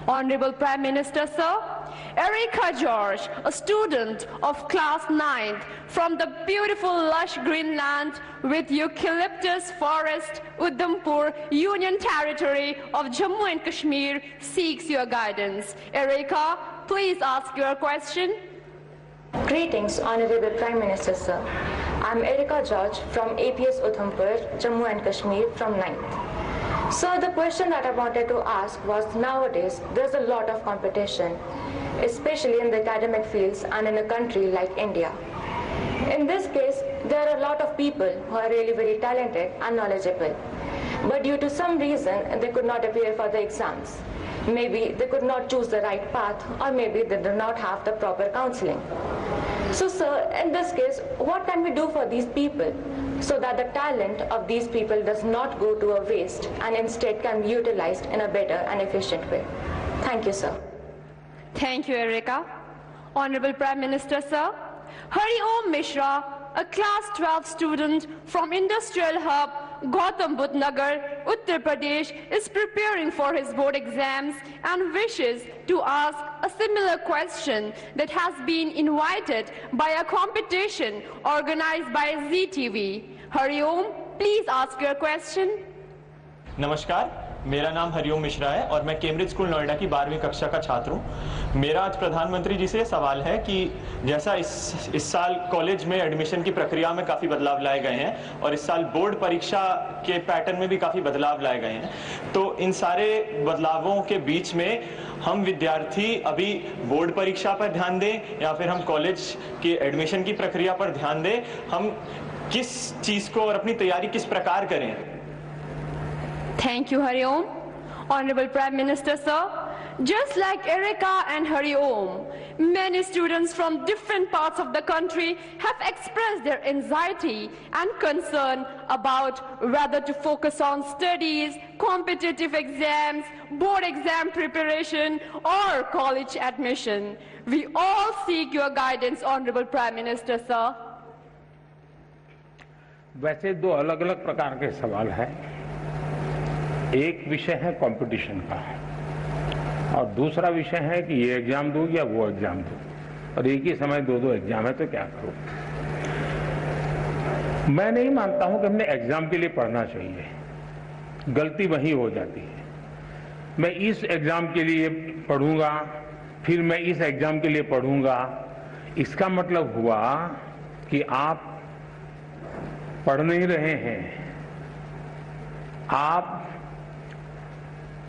Honorable Prime Minister, sir, Erica George, a student of class 9th from the beautiful lush Greenland with eucalyptus forest, Udhampur, Union Territory of Jammu and Kashmir, seeks your guidance. Erica, please ask your question. Greetings, Honorable Prime Minister, sir. I'm Erica George from APS Udhampur, Jammu and Kashmir from 9th. So the question that I wanted to ask was, nowadays there's a lot of competition, especially in the academic fields and in a country like India. In this case, there are a lot of people who are really very talented and knowledgeable, but due to some reason they could not appear for the exams. Maybe they could not choose the right path, or maybe they do not have the proper counseling. So sir, in this case, what can we do for these people so that the talent of these people does not go to a waste and instead can be utilized in a better and efficient way? Thank you, sir. Thank you, Erica. Honorable Prime Minister, sir, Hari Om Mishra, a class 12 student from Industrial Hub, Gautam Budh Nagar, Uttar Pradesh, is preparing for his board exams and wishes to ask a similar question that has been invited by a competition organized by ZTV. Hari Om, please ask your question. नमस्कार, मेरा नाम हरिओम मिश्रा है और मैं Cambridge school Noida की 12वीं कक्षा का छात्र हूं। मेरा आज प्रधानमंत्री जी से सवाल है कि जैसा इस साल कॉलेज में एडमिशन की प्रक्रिया में काफ़ी बदलाव लाए गए हैं और इस साल बोर्ड परीक्षा के पैटर्न में भी काफ़ी बदलाव लाए गए हैं, तो इन सारे बदलावों के बीच में हम विद्यार्थी अभी बोर्ड परीक्षा पर ध्यान दें या फिर हम कॉलेज के एडमिशन की प्रक्रिया पर ध्यान दें, हम किस चीज़ को और अपनी तैयारी किस प्रकार करें? Thank you, Hari Om. Honorable Prime Minister, sir, just like Erica and Hari Om, many students from different parts of the country have expressed their anxiety and concern about whether to focus on studies, competitive exams, board exam preparation, or college admission. We all seek your guidance, Honorable Prime Minister, sir. वैसे दो अलग-अलग प्रकार के सवाल हैं। एक विषय है कंपटीशन का और दूसरा विषय है कि ये एग्जाम दूं या वो एग्जाम दूं, और एक ही समय दो एग्जाम है तो क्या करूं। मैं नहीं मानता हूं कि हमने एग्जाम के लिए पढ़ना चाहिए, गलती वहीं हो जाती है। मैं इस एग्जाम के लिए पढ़ूंगा, फिर मैं इस एग्जाम के लिए पढ़ूंगा, इसका मतलब हुआ कि आप पढ़ नहीं रहे हैं, आप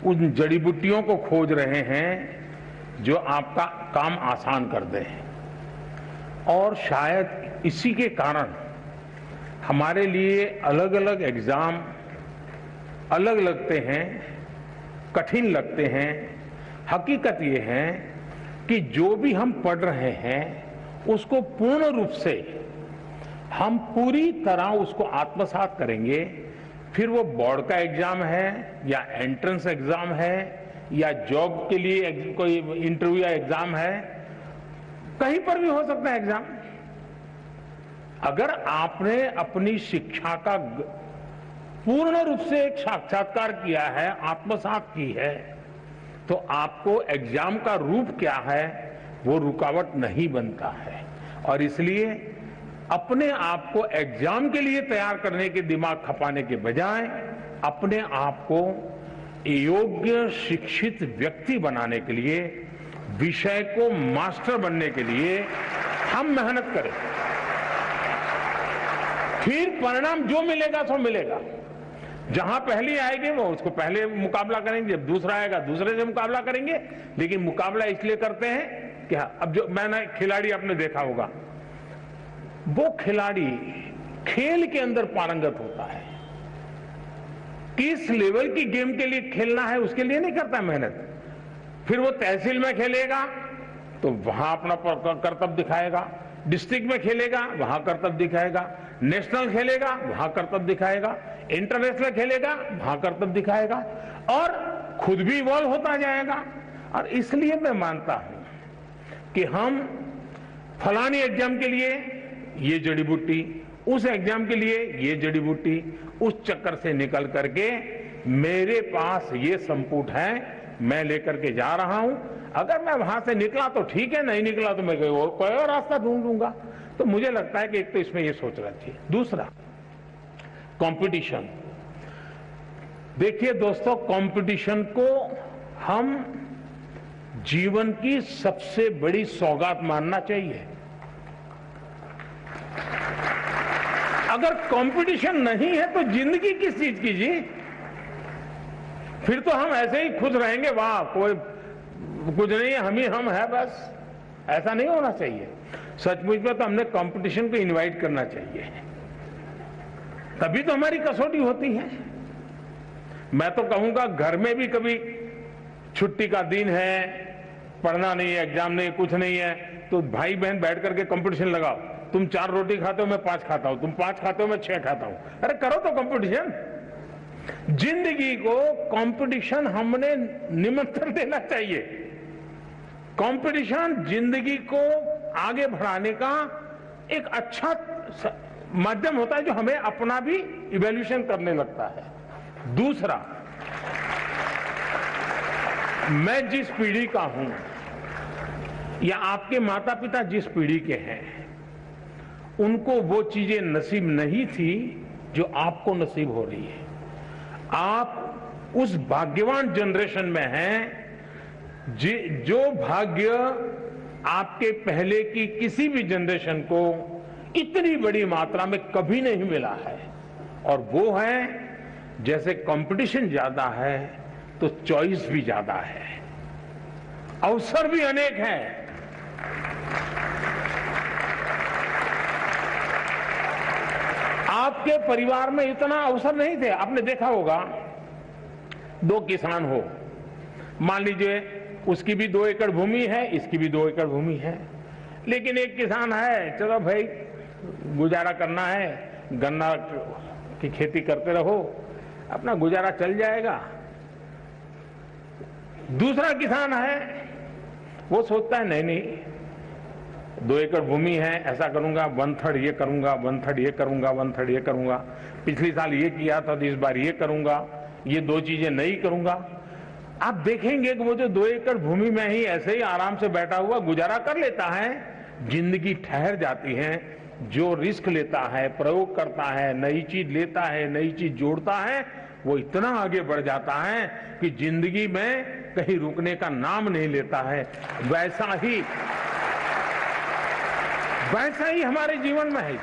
उन जड़ी बूटियों को खोज रहे हैं जो आपका काम आसान कर दें, और शायद इसी के कारण हमारे लिए अलग अलग एग्जाम अलग लगते हैं, कठिन लगते हैं। हकीकत ये है कि जो भी हम पढ़ रहे हैं उसको पूर्ण रूप से हम पूरी तरह उसको आत्मसात करेंगे, फिर वो बोर्ड का एग्जाम है या एंट्रेंस एग्जाम है या जॉब के लिए कोई इंटरव्यू या एग्जाम है, कहीं पर भी हो सकता है एग्जाम। अगर आपने अपनी शिक्षा का पूर्ण रूप से एक साक्षात्कार किया है, आत्मसात की है, तो आपको एग्जाम का रूप क्या है वो रुकावट नहीं बनता है। और इसलिए अपने आप को एग्जाम के लिए तैयार करने के दिमाग खपाने के बजाय अपने आप को योग्य शिक्षित व्यक्ति बनाने के लिए, विषय को मास्टर बनने के लिए हम मेहनत करें, फिर परिणाम जो मिलेगा सो मिलेगा। जहां पहली आएगी वो उसको पहले मुकाबला करेंगे, जब दूसरा आएगा दूसरे से मुकाबला करेंगे। लेकिन मुकाबला इसलिए करते हैं कि अब जो मैंने खिलाड़ी आपने देखा होगा, वो खिलाड़ी खेल के अंदर पारंगत होता है, किस लेवल की गेम के लिए खेलना है उसके लिए नहीं करता मेहनत। फिर वो तहसील में खेलेगा तो वहां अपना कर्तव्य दिखाएगा, डिस्ट्रिक्ट में खेलेगा वहां कर्तव्य दिखाएगा, नेशनल खेलेगा वहां कर्तव्य दिखाएगा, इंटरनेशनल खेलेगा वहां कर्तव्य दिखाएगा, और खुद भी इवॉल्व होता जाएगा। और इसलिए मैं मानता हूं कि हम फलानी एग्जाम के लिए ये जड़ी बूटी, उस एग्जाम के लिए ये जड़ी बूटी, उस चक्कर से निकल करके मेरे पास ये संपुट है मैं लेकर के जा रहा हूं। अगर मैं वहां से निकला तो ठीक है, नहीं निकला तो मैं कोई और रास्ता ढूंढ लूंगा। तो मुझे लगता है कि एक तो इसमें ये सोचना चाहिए। दूसरा, कंपटीशन। देखिए दोस्तों, कंपटीशन को हम जीवन की सबसे बड़ी सौगात मानना चाहिए। अगर कंपटीशन नहीं है तो जिंदगी किस चीज की जी? फिर तो हम ऐसे ही खुश रहेंगे, वाह कोई कुछ नहीं है, हम ही हम है बस। ऐसा नहीं होना चाहिए। सचमुच में तो हमने कंपटीशन को इनवाइट करना चाहिए, तभी तो हमारी कसौटी होती है। मैं तो कहूंगा घर में भी कभी छुट्टी का दिन है, पढ़ना नहीं है, एग्जाम नहीं, कुछ नहीं है, तो भाई बहन बैठ करके कंपटीशन लगाओ। तुम 4 रोटी खाते हो, मैं 5 खाता हूं, तुम 5 खाते हो, मैं 6 खाता हूं। अरे करो तो कंपटीशन। जिंदगी को कंपटीशन हमने निमंत्रण देना चाहिए। कंपटीशन जिंदगी को आगे बढ़ाने का एक अच्छा माध्यम होता है, जो हमें अपना भी इवैल्यूएशन करने लगता है। दूसरा, मैं जिस पीढ़ी का हूं या आपके माता पिता जिस पीढ़ी के हैं, उनको वो चीजें नसीब नहीं थी जो आपको नसीब हो रही है। आप उस भाग्यवान जनरेशन में हैं जो भाग्य आपके पहले की किसी भी जनरेशन को इतनी बड़ी मात्रा में कभी नहीं मिला है। और वो है, जैसे कंपटीशन ज्यादा है तो चॉइस भी ज्यादा है, अवसर भी अनेक हैं। आपके परिवार में इतना अवसर नहीं थे। आपने देखा होगा, 2 किसान हो, मान लीजिए उसकी भी 2 एकड़ भूमि है, इसकी भी 2 एकड़ भूमि है, लेकिन एक किसान है, चलो भाई गुजारा करना है, गन्ना की खेती करते रहो, अपना गुजारा चल जाएगा। दूसरा किसान है, वो सोचता है नहीं नहीं, 2 एकड़ भूमि है, ऐसा करूंगा, 1/3 ये करूंगा, 1/3 ये करूंगा, 1/3 ये करूंगा, पिछली साल ये किया था तो इस बार ये करूंगा, ये 2 चीजें नहीं करूंगा। आप देखेंगे कि वो जो 2 एकड़ भूमि में ही ऐसे ही आराम से बैठा हुआ गुजारा कर लेता है। जिंदगी ठहर जाती है। जो रिस्क लेता है, प्रयोग करता है, नई चीज लेता है, नई चीज जोड़ता है, वो इतना आगे बढ़ जाता है कि जिंदगी में कहीं रुकने का नाम नहीं लेता है। वैसा ही हमारे जीवन में है।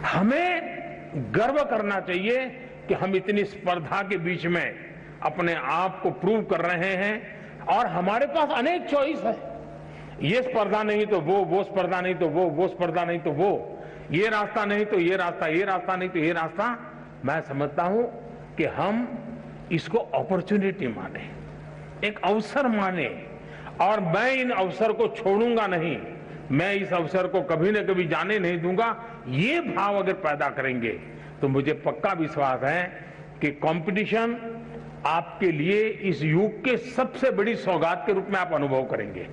हमें गर्व करना चाहिए कि हम इतनी स्पर्धा के बीच में अपने आप को प्रूव कर रहे हैं और हमारे पास अनेक चॉइस है। ये स्पर्धा नहीं तो वो स्पर्धा नहीं तो वो स्पर्धा नहीं तो वो, ये रास्ता नहीं तो ये रास्ता, ये रास्ता नहीं तो ये रास्ता। मैं समझता हूं कि हम इसको अपॉर्चुनिटी माने, एक अवसर माने, और मैं इन अवसर को छोड़ूंगा नहीं, मैं इस अवसर को कभी न कभी जाने नहीं दूंगा। ये भाव अगर पैदा करेंगे तो मुझे पक्का विश्वास है कि कंपटीशन आपके लिए इस युग के सबसे बड़ी सौगात के रूप में आप अनुभव करेंगे।